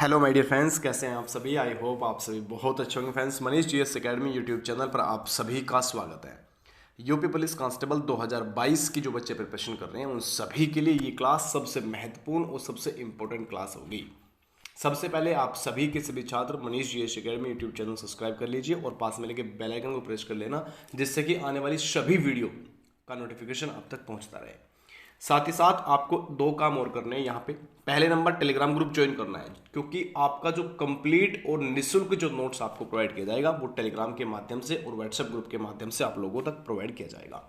Hello my dear friends, कैसे हैं आप सभी। आई होप आप सभी बहुत अच्छे होंगे। Friends, Manish GS academy YouTube channel पर आप सभी का स्वागत है। यूपी पुलिस कांस्टेबल 2022 की जो बच्चे प्रिपरेशन कर रहे हैं उन सभी के लिए ये क्लास सबसे महत्वपूर्ण और सबसे इंपॉर्टेंट क्लास होगी। सबसे पहले आप सभी के सभी छात्र Manish GS academy YouTube channel subscribe कर लीजिए और पास में लगे बेल आइकन को प्रेस कर लेना, जिससे कि आने वाली सभी वीडियो का नोटिफिकेशन आप तक पहुंचता रहे। साथ ही साथ आपको दो काम और करने हैं यहाँ पे। पहले नंबर, टेलीग्राम ग्रुप ज्वाइन करना है, क्योंकि आपका जो कंप्लीट और निःशुल्क जो नोट्स आपको प्रोवाइड किया जाएगा वो टेलीग्राम के माध्यम से और व्हाट्सएप ग्रुप के माध्यम से आप लोगों तक प्रोवाइड किया जाएगा।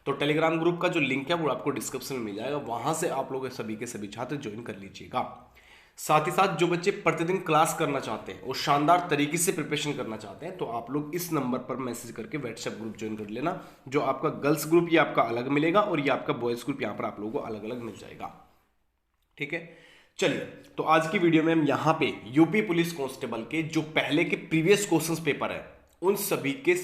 तो टेलीग्राम ग्रुप का जो लिंक है वो आपको डिस्क्रिप्शन में मिल जाएगा, वहां से आप लोग सभी के सभी छात्र ज्वाइन कर लीजिएगा। साथ ही साथ जो बच्चे प्रतिदिन क्लास करना चाहते हैं और शानदार तरीके से प्रिपरेशन करना चाहते हैं तो आप लोग इस नंबर पर मैसेज करके व्हाट्सएप ग्रुप ज्वाइन कर लेना। जो आपका गर्ल्स ग्रुप ये आपका अलग मिलेगा और ये आपका बॉयज ग्रुप यहाँ पर आप लोगों को अलग अलग मिल जाएगा। ठीक है, चलिए तो आज की वीडियो में हम यहाँ पे यूपी पुलिस कांस्टेबल के जो पहले के प्रीवियस क्वेश्चंस पेपर है उन सभी के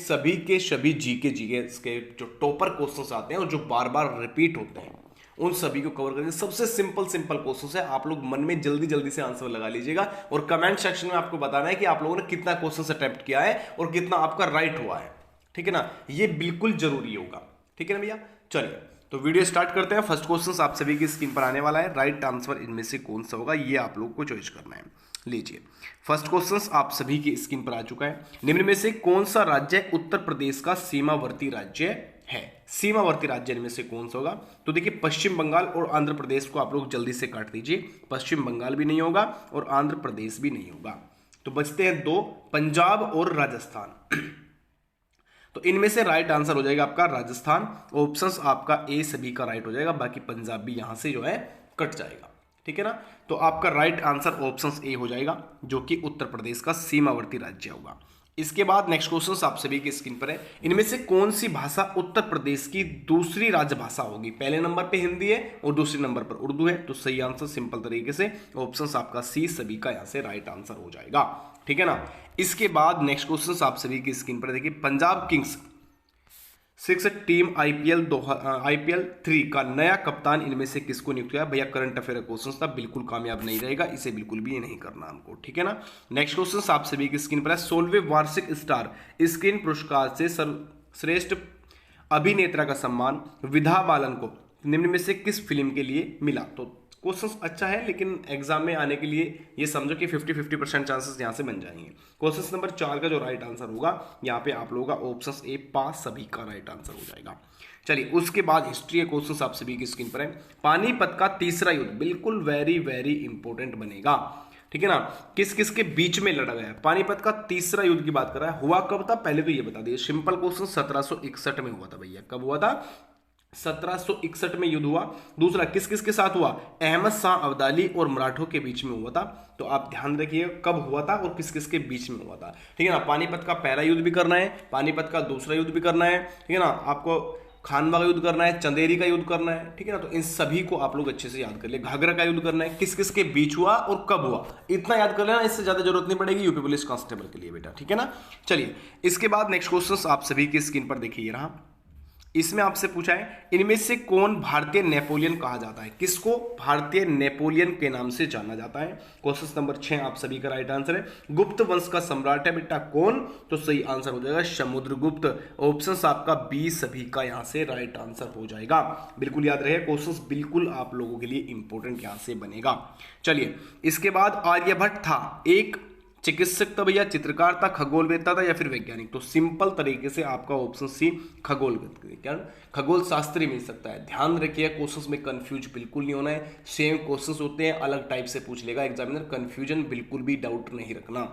सभी जीके के जो टॉपर क्वेश्चंस आते हैं और जो बार बार रिपीट होते हैं उन सभी को कवर करेंगे। सबसे सिंपल क्वेश्चंस है, आप लोग मन में जल्दी जल्दी से आंसर लगा लीजिएगा और कमेंट सेक्शन में आपको बताना है कि आप लोगों ने कितना क्वेश्चन अटेम्प्ट किया है और कितना आपका राइट हुआ है। ठीक है ना, ये बिल्कुल जरूरी होगा। ठीक है ना भैया, चलिए तो वीडियो स्टार्ट करते हैं। फर्स्ट क्वेश्चन आप सभी की स्क्रीन पर आने वाला है। राइट आंसर इनमें से कौन सा होगा ये आप लोग को चॉइस करना है। लीजिए, फर्स्ट क्वेश्चन आप सभी की स्क्रीन पर आ चुका है। निम्न में से कौन सा राज्य उत्तर प्रदेश का सीमावर्ती राज्य है? सीमावर्ती राज्य इनमें से कौन सा होगा? तो देखिए, पश्चिम बंगाल और आंध्र प्रदेश को आप लोग जल्दी से काट दीजिए। पश्चिम बंगाल भी नहीं होगा और आंध्र प्रदेश भी नहीं होगा, तो बचते हैं दो, पंजाब और राजस्थान। तो इनमें से राइट आंसर हो जाएगा आपका राजस्थान। ऑप्शंस आपका ए सभी का राइट हो जाएगा, बाकी पंजाब भी यहां से जो है कट जाएगा। ठीक है ना, तो आपका राइट आंसर ऑप्शंस ए हो जाएगा, जो कि उत्तर प्रदेश का सीमावर्ती राज्य होगा। इसके बाद नेक्स्ट क्वेश्चन आप सभी की स्क्रीन पर है। इनमें से कौन सी भाषा उत्तर प्रदेश की दूसरी राजभाषा होगी? पहले नंबर पे हिंदी है और दूसरे नंबर पर उर्दू है, तो सही आंसर सिंपल तरीके से ऑप्शंस आपका सी सभी का यहां से राइट आंसर हो जाएगा। ठीक है ना, इसके बाद नेक्स्ट क्वेश्चन आप सभी की स्क्रीन पर देखिए। पंजाब किंग्स 6 टीम आईपीएल 3 का नया कप्तान इनमें से किसको नियुक्त किया? भैया करंट अफेयर क्वेश्चन था, बिल्कुल कामयाब नहीं रहेगा, इसे बिल्कुल भी नहीं करना हमको। ठीक है ना, नेक्स्ट क्वेश्चन आप सभी की स्क्रीन पर है। 16वें वार्षिक स्टार स्क्रीन पुरस्कार से सर्वश्रेष्ठ अभिनेता का सम्मान विधा बालन को निम्न में से किस फिल्म के लिए मिला? तो क्वेश्चन अच्छा है, लेकिन एग्जाम में आने के लिए ये समझो कि 50-50% चांसेस यहां से बन जाएंगे। क्वेश्चन नंबर 4 का जो राइट आंसर होगा यहाँ पे आप लोगों का ऑप्शन ए पास सभी का राइट आंसर हो जाएगा। चलिए, उसके बाद हिस्ट्री के क्वेश्चन आप सभी की स्क्रीन पर है। पानीपत का तीसरा युद्ध बिल्कुल वेरी वेरी इंपॉर्टेंट बनेगा। ठीक है ना, किस किस के बीच में लड़ा गया? पानीपत का तीसरा युद्ध की बात कर रहा है, हुआ कब था पहले तो ये बता दिए। सिंपल क्वेश्चन, 1761 में हुआ था भैया। कब हुआ था? 1761 में युद्ध हुआ। दूसरा किस किस के साथ हुआ? अहमद शाह अब्दाली और मराठों के बीच में हुआ था। तो आप ध्यान रखिए कब हुआ था और किस किस के बीच में हुआ था। ठीक है ना, पानीपत का पहला युद्ध भी करना है, पानीपत का दूसरा युद्ध भी करना है। ठीक है ना, आपको खानवा का युद्ध करना है, चंदेरी का युद्ध करना है। ठीक है ना, तो इन सभी को आप लोग अच्छे से याद कर ले। घाघरा का युद्ध करना है, किस किस के बीच हुआ और कब हुआ, इतना याद कर लेना, इससे ज्यादा जरूरत नहीं पड़ेगी यूपी पुलिस कांस्टेबल के लिए बेटा। ठीक है ना, चलिए इसके बाद नेक्स्ट क्वेश्चन आप सभी की स्क्रीन पर देखिए रहा। इसमें आपसे पूछा है, इनमें से कौन भारतीय नेपोलियन कहा जाता है? किसको भारतीय नेपोलियन के नाम से जाना जाता है? क्वेश्चन नंबर 6 आप सभी का राइट आंसर है। गुप्त वंश का सम्राट है बेटा कौन? तो सही आंसर हो जाएगा समुद्रगुप्त। ऑप्शंस आपका बी सभी का यहां से राइट आंसर हो जाएगा। बिल्कुल याद रहे, क्वेश्चंस बिल्कुल आप लोगों के लिए इंपॉर्टेंट यहां से बनेगा। चलिए, इसके बाद आर्यभट्ट था एक चिकित्सक था भैया, चित्रकार था, खगोलवेत्ता था या फिर वैज्ञानिक? तो सिंपल तरीके से आपका ऑप्शन सी खगोल शास्त्री मिल सकता है। ध्यान रखिए, क्वेश्चंस में कंफ्यूज बिल्कुल नहीं होना है। सेम क्वेश्चंस होते हैं, अलग टाइप से पूछ लेगा एग्जामिनर, कंफ्यूजन बिल्कुल भी डाउट नहीं रखना।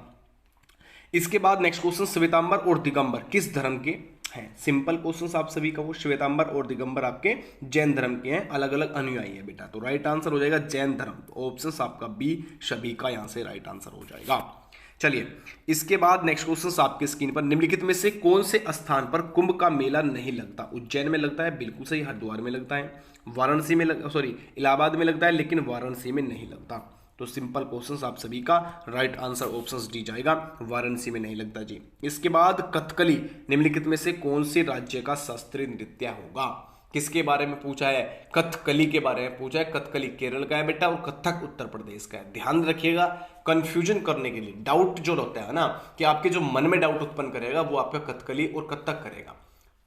इसके बाद नेक्स्ट क्वेश्चन, श्वेतांबर और दिगंबर किस धर्म के हैं? सिंपल क्वेश्चन आप सभी का, वो श्वेतांबर और दिगंबर आपके जैन धर्म के हैं, अलग अलग अनुयायी है बेटा। तो राइट आंसर हो जाएगा जैन धर्म। ऑप्शन आपका बी सभी का यहां से राइट आंसर हो जाएगा। चलिए, इसके बाद नेक्स्ट क्वेश्चन आपके स्क्रीन पर। निम्नलिखित में से कौन से स्थान पर कुंभ का मेला नहीं लगता? उज्जैन में लगता है, बिल्कुल सही। हरिद्वार में लगता है, वाराणसी में इलाहाबाद में लगता है, लेकिन वाराणसी में नहीं लगता। तो सिंपल क्वेश्चंस आप सभी का राइट आंसर ऑप्शंस डी जाएगा, वाराणसी में नहीं लगता जी। इसके बाद कथकली निम्नलिखित में से कौन से राज्य का शास्त्रीय नृत्य होगा? किसके बारे में पूछा है? कथकली के बारे में पूछा है। कथकली केरल का है बेटा और कथक उत्तर प्रदेश का है। ध्यान रखिएगा, कंफ्यूजन करने के लिए, डाउट जो रहता है ना कि आपके जो मन में डाउट उत्पन्न करेगा वो आपका कथकली और कथक करेगा।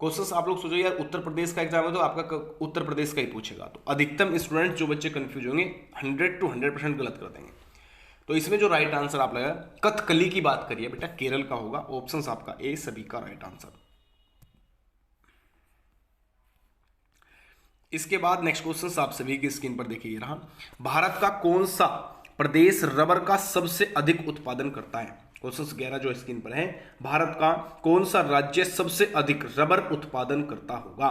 क्वेश्चंस आप लोग सोचो यार उत्तर प्रदेश का एग्जाम है तो आपका उत्तर प्रदेश का ही पूछेगा, तो अधिकतम स्टूडेंट जो बच्चे कंफ्यूज होंगे 100 to 100% गलत कर देंगे। तो इसमें जो राइट आंसर आप लगा कथकली की बात करिए बेटा, केरल का होगा। ऑप्शन आपका ए सभी का राइट आंसर। इसके बाद नेक्स्ट क्वेश्चन आप सभी की स्क्रीन पर देखिए रहा, भारत का कौन सा प्रदेश रबर का सबसे अधिक उत्पादन करता है? क्वेश्चन 11 जो स्क्रीन पर है, भारत का कौन सा राज्य सबसे अधिक रबर उत्पादन करता होगा?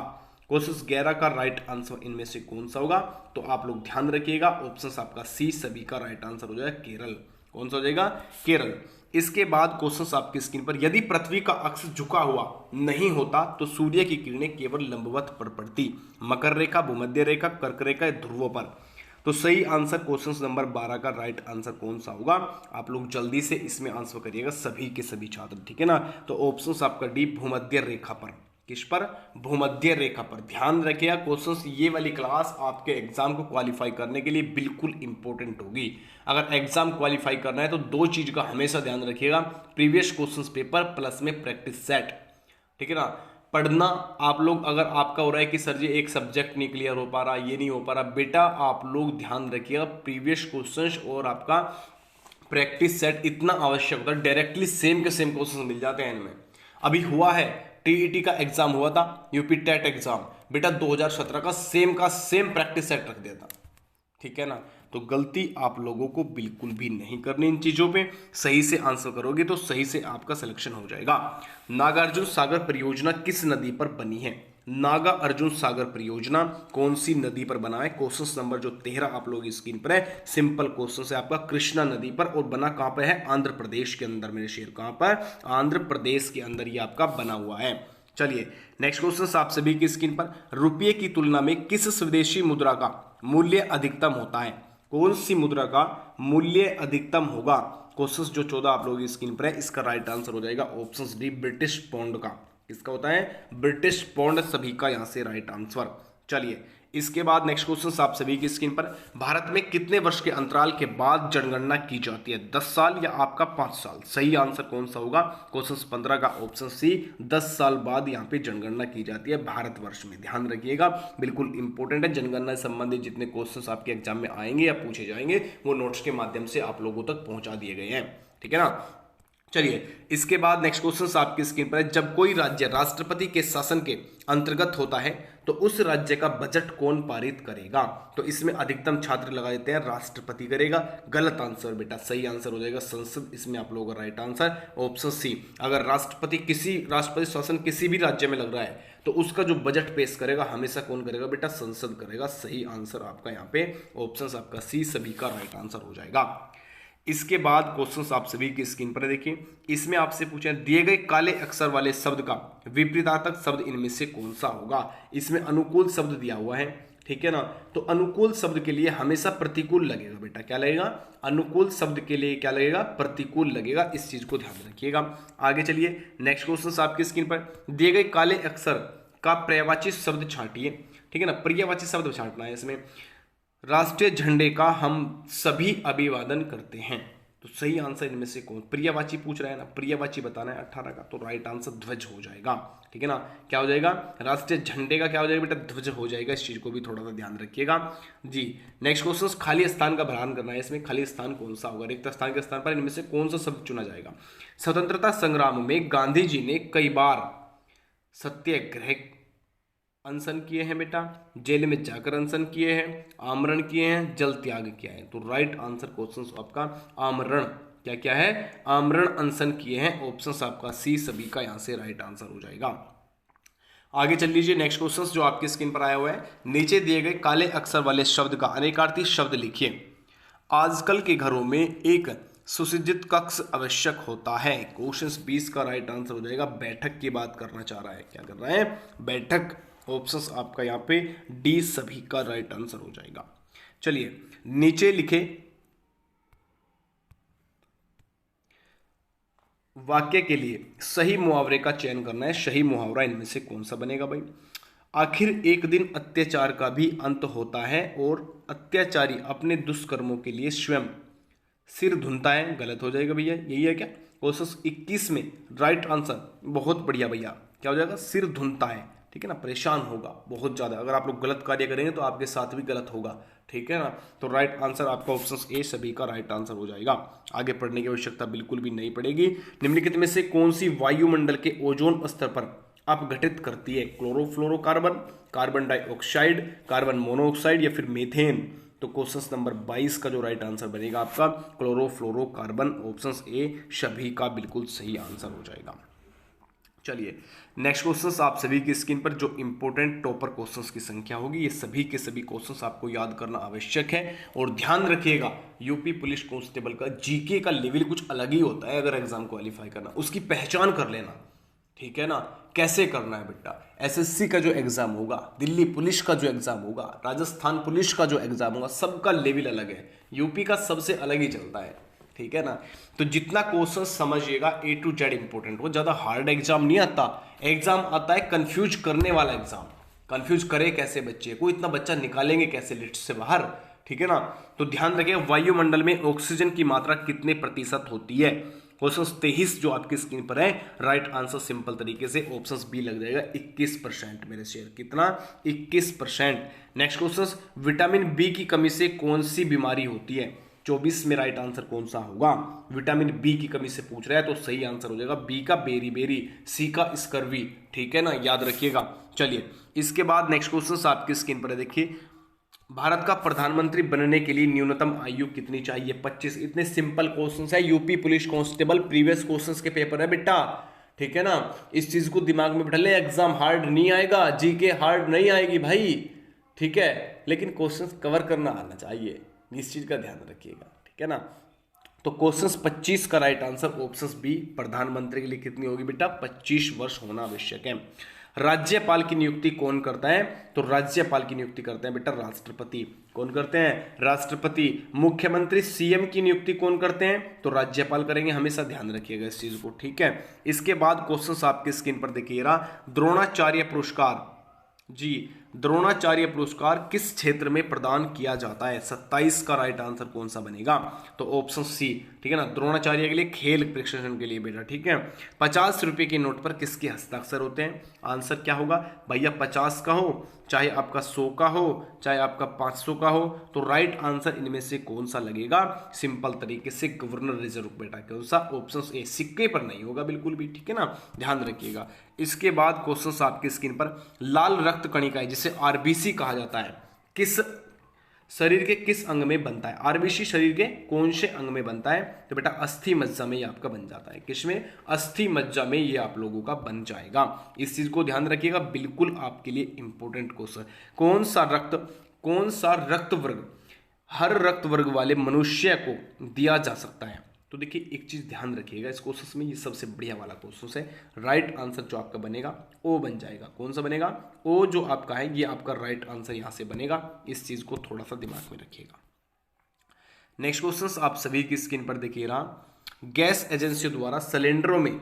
क्वेश्चन 11 का राइट आंसर इनमें से कौन सा होगा? तो आप लोग ध्यान रखिएगा, ऑप्शन आपका सी सभी का राइट आंसर हो जाएगा केरल। कौन सा हो जाएगा? केरल। इसके बाद क्वेश्चन आपकी स्क्रीन पर, यदि पृथ्वी का अक्ष झुका हुआ नहीं होता तो सूर्य की किरणें केवल लंबवत पर पड़ती, मकर रेखा, भूमध्य रेखा, कर्क रेखा, ध्रुवों पर। तो सही आंसर क्वेश्चन नंबर 12 का राइट आंसर कौन सा होगा? आप लोग जल्दी से इसमें आंसर करिएगा सभी के सभी छात्र, ठीक है ना। तो ऑप्शन आपका डी भूमध्य रेखा पर। किस पर? भूमध्य रेखा पर। ध्यान रखिएगा क्वेश्चंस, ये वाली क्लास आपके एग्जाम को क्वालिफाई करने के लिए बिल्कुल इंपॉर्टेंट होगी। अगर एग्जाम क्वालिफाई करना है तो दो चीज का हमेशा ध्यान रखिएगा, प्रीवियस क्वेश्चंस पेपर प्लस में प्रैक्टिस सेट, ठीक है ना। पढ़ना आप लोग, अगर आपका हो रहा है कि सर जी एक सब्जेक्ट नहीं क्लियर हो पा रहा, ये नहीं हो पा रहा, बेटा आप लोग ध्यान रखिएगा प्रीवियस क्वेश्चंस और आपका प्रैक्टिस सेट इतना आवश्यक होता है। डायरेक्टली सेम के सेम क्वेश्चन मिल जाते हैं इनमें। अभी हुआ है टीईटी का एग्जाम हुआ था, यूपी टेट एग्जाम, बेटा 2017 का सेम प्रैक्टिस सेट रख दिया था, ठीक है ना। तो गलती आप लोगों को बिल्कुल भी नहीं करनी इन चीजों पे, सही से आंसर करोगे तो सही से आपका सिलेक्शन हो जाएगा। नागार्जुन सागर परियोजना किस नदी पर बनी है? नागा अर्जुन सागर परियोजना कौन सी नदी पर बना है? क्वेश्चन नंबर जो 13 आप लोग स्क्रीन पर है, सिंपल क्वेश्चन है आपका, कृष्णा नदी पर, और बना कहां पर है? आंध्र प्रदेश के अंदर मेरे शेर। कहां पर? आंध्र प्रदेश के अंदर ये आपका बना हुआ है। चलिए नेक्स्ट क्वेश्चन आप सभी की स्क्रीन पर, रुपये की तुलना में किस स्वदेशी मुद्रा का मूल्य अधिकतम होता है? कौन सी मुद्रा का मूल्य अधिकतम होगा? क्वेश्चन जो 14 आप लोगों की स्क्रीन पर है, इसका राइट आंसर हो जाएगा ऑप्शन डी ब्रिटिश पौंड का। किसका होता है? ब्रिटिश पौंड सभी का यहां से राइट आंसर। चलिए इसके बाद नेक्स्ट क्वेश्चन आप सभी की स्क्रीन पर, भारत में कितने वर्ष के अंतराल के बाद जनगणना की जाती है? 10 साल या आपका 5 साल? सही आंसर कौन सा होगा? क्वेश्चन 15 का ऑप्शन सी 10 साल बाद यहाँ पे जनगणना की जाती है भारतवर्ष में। ध्यान रखिएगा बिल्कुल इंपॉर्टेंट है, जनगणना से संबंधित जितने क्वेश्चन आपके एग्जाम में आएंगे या पूछे जाएंगे वो नोट्स के माध्यम से आप लोगों तक पहुंचा दिए गए हैं, ठीक है ना। चलिए इसके बाद नेक्स्ट क्वेश्चन आपकी स्क्रीन पर है, जब कोई राज्य राष्ट्रपति के शासन के अंतर्गत होता है तो उस राज्य का बजट कौन पारित करेगा? तो इसमें अधिकतम छात्र लगा देते हैं राष्ट्रपति करेगा। गलत आंसर बेटा, सही आंसर हो जाएगा संसद। इसमें आप लोगों का राइट आंसर ऑप्शन सी। अगर राष्ट्रपति शासन किसी भी राज्य में लग रहा है तो उसका जो बजट पेश करेगा हमेशा कौन करेगा बेटा? संसद करेगा। सही आंसर आपका यहाँ पे ऑप्शन आपका सी सभी का राइट आंसर हो जाएगा। इसके बाद क्वेश्चंस आप सभी की स्क्रीन पर देखिए, इसमें आपसे पूछे दिए गए काले अक्षर वाले शब्द का विपरीतार्थक शब्द इनमें से कौन सा होगा? इसमें अनुकूल शब्द दिया हुआ है, ठीक है ना। तो अनुकूल शब्द के लिए हमेशा प्रतिकूल लगेगा बेटा। क्या लगेगा? अनुकूल शब्द के लिए क्या लगेगा? प्रतिकूल लगेगा। इस चीज को ध्यान रखिएगा। आगे चलिए नेक्स्ट क्वेश्चन आपकी स्क्रीन पर, दिए गए काले अक्षर का पर्यायवाची शब्द छांटिए, ठीक है ना। पर्यायवाची शब्द छांटना है इसमें। राष्ट्रीय झंडे का हम सभी अभिवादन करते हैं, तो सही आंसर इनमें से कौन? पर्यायवाची पूछ रहा है ना, पर्यायवाची बताना है 18 का, तो राइट आंसर ध्वज हो जाएगा, ठीक है ना। क्या हो जाएगा? राष्ट्रीय झंडे का क्या हो जाएगा बेटा? ध्वज हो जाएगा। इस चीज को भी थोड़ा सा ध्यान रखिएगा जी। नेक्स्ट क्वेश्चन, खाली स्थान का भरान करना है इसमें। खाली स्थान कौन सा होगा? रिक्त स्थान के स्थान पर इनमें से कौन सा शब्द चुना जाएगा? स्वतंत्रता संग्राम में गांधी जी ने कई बार सत्याग्रह अनशन किए हैं बेटा, जेल में जाकर अनशन किए हैं, आमरण किए हैं, जल त्याग किया है। तो राइट आंसर क्वेश्चन आपका आमरण, क्या क्या है? आमरण अनशन किए हैं। ऑप्शन आपका सी सभी का यहां से राइट आंसर हो जाएगा। आगे चल लीजिए नेक्स्ट क्वेश्चन जो आपकी स्क्रीन पर आया हुआ है, नीचे दिए गए काले अक्षर वाले शब्द का अनेकार्थी शब्द लिखिए। आजकल के घरों में एक सुसज्जित कक्ष आवश्यक होता है। क्वेश्चन 20 का राइट आंसर हो जाएगा बैठक की बात करना चाह रहा है। क्या कर रहा है? बैठक। ऑप्शंस आपका यहाँ पे डी सभी का राइट आंसर हो जाएगा। चलिए नीचे लिखे वाक्य के लिए सही मुहावरे का चयन करना है। सही मुहावरा इनमें से कौन सा बनेगा भाई? आखिर एक दिन अत्याचार का भी अंत होता है और अत्याचारी अपने दुष्कर्मों के लिए स्वयं सिर धुनता है। गलत हो जाएगा भैया, यही है क्या? क्वेश्चन 21 में राइट आंसर, बहुत बढ़िया भैया, क्या हो जाएगा? सिर धुनता है, ठीक है ना, परेशान होगा बहुत ज़्यादा। अगर आप लोग गलत कार्य करेंगे तो आपके साथ भी गलत होगा, ठीक है ना। तो राइट आंसर आपका ऑप्शन ए सभी का राइट आंसर हो जाएगा। आगे पढ़ने की आवश्यकता बिल्कुल भी नहीं पड़ेगी। निम्नलिखित में से कौन सी वायुमंडल के ओजोन स्तर पर अपघटित करती है? Chlorofluorocarbon, carbon dioxide, carbon monoxide या फिर मीथेन? तो क्वेश्चन नंबर 22 का जो राइट आंसर बनेगा आपका क्लोरोफ्लोरोकार्बन, ऑप्शन ए सभी का बिल्कुल सही आंसर हो जाएगा। चलिए नेक्स्ट क्वेश्चंस आप सभी की स्क्रीन पर जो इंपॉर्टेंट टॉपर क्वेश्चंस की संख्या होगी, ये सभी के सभी क्वेश्चंस आपको याद करना आवश्यक है। और ध्यान रखिएगा यूपी पुलिस कांस्टेबल का जीके का लेवल कुछ अलग ही होता है। अगर एग्जाम क्वालिफाई करना, उसकी पहचान कर लेना, ठीक है ना। कैसे करना है बेटा? एसएससी का जो एग्जाम होगा, दिल्ली पुलिस का जो एग्जाम होगा, राजस्थान पुलिस का जो एग्जाम होगा, सबका लेवल अलग है। यूपी का सबसे अलग ही चलता है, ठीक है ना। तो जितना क्वेश्चन समझिएगा ए टू जेड इंपॉर्टेंट, वो ज्यादा हार्ड एग्जाम नहीं आता। एग्जाम आता है कंफ्यूज करने वाला एग्जाम। कंफ्यूज करे कैसे बच्चे को, इतना बच्चा निकालेंगे कैसे लिस्ट से बाहर, ठीक है ना। तो ध्यान रखिए वायुमंडल में ऑक्सीजन की मात्रा कितने प्रतिशत होती है? क्वेश्चन 23 जो आपकी स्क्रीन पर है, राइट आंसर सिंपल तरीके से ऑप्शन बी लग जाएगा 21% मेरे शेयर। कितना? 21%। नेक्स्ट क्वेश्चन, विटामिन बी की कमी से कौन सी बीमारी होती है? 24 में राइट आंसर कौन सा होगा? विटामिन बी की कमी से पूछ रहा है तो सही आंसर हो जाएगा बी का बेरी बेरी, सी का स्कर्वी, ठीक है ना, याद रखिएगा। चलिए इसके बाद नेक्स्ट क्वेश्चन आपकी स्क्रीन पर है, देखिए भारत का प्रधानमंत्री बनने के लिए न्यूनतम आयु कितनी चाहिए? 25। इतने सिंपल क्वेश्चंस है, UP police constable previous questions के पेपर है बेटा, ठीक है ना। इस चीज को दिमाग में बिठा ले, एग्जाम हार्ड नहीं आएगा, जीके हार्ड नहीं आएगी भाई, ठीक है, लेकिन क्वेश्चंस कवर करना आना चाहिए, इस चीज का ध्यान रखिएगा, ठीक है ना। तो क्वेश्चंस 25 का राइट आंसर ऑप्शन बी, प्रधानमंत्री के लिए कितनी होगी बेटा? 25 वर्ष होना आवश्यक है। राज्यपाल की नियुक्ति कौन करता है? तो राज्यपाल की नियुक्ति करते हैं बेटा राष्ट्रपति। कौन करते हैं? राष्ट्रपति। मुख्यमंत्री सीएम की नियुक्ति कौन करते हैं? तो राज्यपाल करेंगे, हमेशा ध्यान रखिएगा इस चीज को, ठीक है। इसके बाद क्वेश्चंस आपकी स्क्रीन पर देखिएगा, द्रोणाचार्य पुरस्कार, जी द्रोणाचार्य पुरस्कार किस क्षेत्र में प्रदान किया जाता है? 27 का राइट आंसर कौन सा बनेगा? तो ऑप्शन सी, ठीक है ना, द्रोणाचार्य के लिए खेल प्रशिक्षण के लिए बेटा, ठीक है। 50 रुपए के नोट पर किसके हस्ताक्षर होते हैं? आंसर क्या होगा भैया? 50 का हो, चाहे आपका 100 का हो, चाहे आपका 500 का हो, तो राइट आंसर इनमें से कौन सा लगेगा? सिंपल तरीके से गवर्नर रिजर्व बेटा, कौन सा? ऑप्शन ए, सिक्के पर नहीं होगा बिल्कुल भी, ठीक है ना, ध्यान रखिएगा। इसके बाद क्वेश्चन आपकी स्क्रीन पर, लाल रक्त कणिका जिसे आरबीसी कहा जाता है, किस शरीर के किस अंग में बनता है? आरबीसी शरीर के कौन से अंग में बनता है? तो बेटा अस्थि मज्जा में ये आपका बन जाता है। किसमें? अस्थि मज्जा में ये आप लोगों का बन जाएगा। इस चीज को ध्यान रखिएगा, बिल्कुल आपके लिए इंपॉर्टेंट क्वेश्चन। कौन सा रक्त वर्ग हर रक्त वर्ग वाले मनुष्य को दिया जा सकता है? तो देखिए एक चीज ध्यान रखिएगा इस क्वेश्चन में, ये सबसे बढ़िया वाला क्वेश्चन है। राइट आंसर जो आपका बनेगा ओ बन जाएगा। कौन सा बनेगा? ओ जो आपका है ये आपका राइट आंसर यहां से बनेगा। इस चीज को थोड़ा सा दिमाग में रखिएगा। नेक्स्ट क्वेश्चन आप सभी की स्क्रीन पर देखिएगा, गैस एजेंसियों द्वारा सिलेंडरों में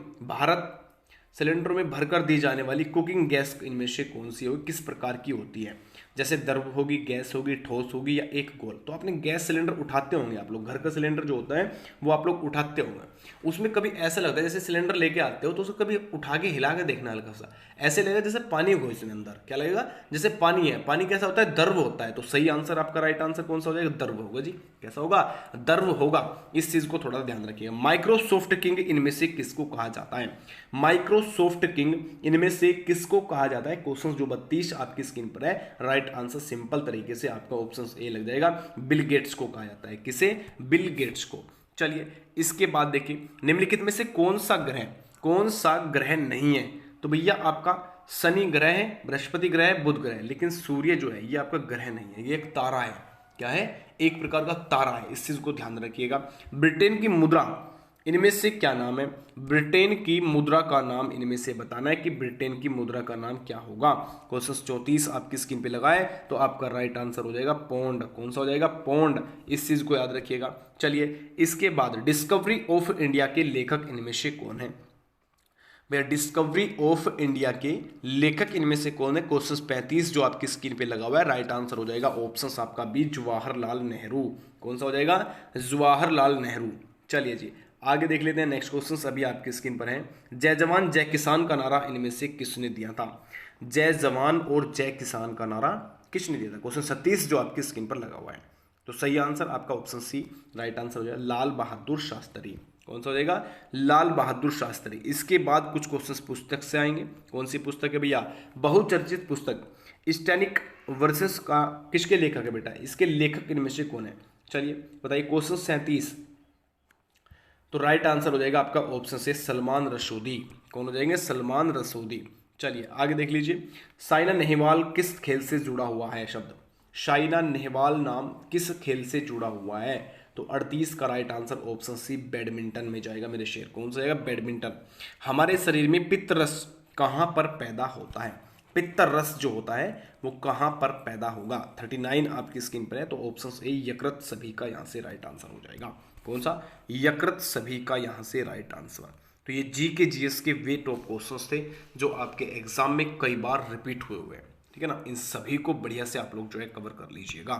भरकर दी जाने वाली कुकिंग गैस इनमें से कौन सी होगी? किस प्रकार की होती है? जैसे द्रव होगी, गैस होगी, ठोस होगी या एक गोल। तो आपने गैस सिलेंडर उठाते होंगे आप लोग, घर का सिलेंडर जो होता है वो आप लोग उठाते होंगे। उसमें कभी ऐसा लगता है जैसे सिलेंडर लेके आते हो तो उसको कभी उठा के हिला के देखना हल्का सा, ऐसे लगेगा जैसे पानी हो इसमें अंदर। क्या लगेगा? जैसे पानी है। पानी कैसा होता है? द्रव होता है। तो सही आंसर आपका राइट आंसर कौन सा हो जाएगा? द्रव होगा जी। कैसा होगा? द्रव होगा। इस चीज को थोड़ा ध्यान रखिएगा। माइक्रोसॉफ्ट किंग इनमें से किसको कहा जाता है? माइक्रोसॉफ्ट किंग इनमें से किसको कहा जाता है? क्वेश्चन जो 32 आपकी स्क्रीन पर है, राइट आंसर सिंपल तरीके से आपका ऑप्शन ए लग जाएगा। बिल गेट्स को कहा जाता है। किसे? बिल गेट्स को। चलिए इसके बाद देखिए, निम्नलिखित में से कौन सा ग्रह नहीं है? तो भैया आपका शनि ग्रह है, बृहस्पति ग्रह है, बुध ग्रह है, लेकिन सूर्य जो है ये आपका ग्रह नहीं है, ये एक तारा है। क्या है? एक प्रकार का तारा है। इस चीज को ध्यान रखिएगा। ब्रिटेन की मुद्रा इनमें से क्या नाम है? ब्रिटेन की मुद्रा का नाम इनमें से बताना है कि ब्रिटेन की मुद्रा का नाम क्या होगा। क्वेश्चन 34 आपकी स्क्रीन पे लगाए तो आपका राइट आंसर हो जाएगा पौंड। कौन सा हो जाएगा? पौंड। इस चीज को याद रखिएगा। चलिए इसके बाद डिस्कवरी ऑफ इंडिया के लेखक इनमें से कौन है? भैया डिस्कवरी ऑफ इंडिया के लेखक इनमें से कौन है? क्वेश्चन 35 जो आपकी स्क्रीन पे लगा हुआ है, राइट आंसर हो जाएगा ऑप्शन आपका बी, जवाहरलाल नेहरू। कौन सा हो जाएगा? जवाहरलाल नेहरू। चलिए जी आगे देख लेते हैं नेक्स्ट क्वेश्चन अभी आपकी स्क्रीन पर है। जय जवान जय किसान का नारा इनमें से किसने दिया था? जय जवान और जय किसान का नारा किसने दिया था? क्वेश्चन 36 जो आपकी स्क्रीन पर लगा हुआ है। तो सही आंसर आपका ऑप्शन सी राइट आंसर हो जाएगा, लाल बहादुर शास्त्री। कौन सा हो जाएगा? लाल बहादुर शास्त्री। इसके बाद कुछ क्वेश्चंस पुस्तक से आएंगे। कौन सी पुस्तक है भैया? बहुचर्चित पुस्तक स्टैनिक वर्सेस का किसके लेखक है बेटा? इसके लेखक इनमें से कौन है? चलिए बताइए। क्वेश्चन 37 तो राइट आंसर हो जाएगा आपका ऑप्शन से सलमान रशोदी। कौन हो जाएंगे? सलमान रशोदी। चलिए आगे देख लीजिए। साइना नेहवाल किस खेल से जुड़ा हुआ है? शब्द साइना नेहवाल नाम किस खेल से जुड़ा हुआ है? तो 38 का right answer option C badminton में जाएगा मेरे शेर। कौन सा जाएगा? बैडमिंटन। हमारे शरीर में पित्त रस कहाँ पर पैदा होता है? पित्त रस जो होता है वो कहाँ पर पैदा होगा? 39 आपकी स्क्रीन पर है। तो ऑप्शन ए यकृत सभी का यहाँ से राइट आंसर हो जाएगा। कौन सा? यकृत सभी का यहाँ से राइट आंसर। तो ये जी के जीएस के वे टॉप क्वेश्चंस थे जो आपके एग्जाम में कई बार रिपीट हुए हैं। ठीक है ना, इन सभी को बढ़िया से आप लोग जो है कवर कर लीजिएगा।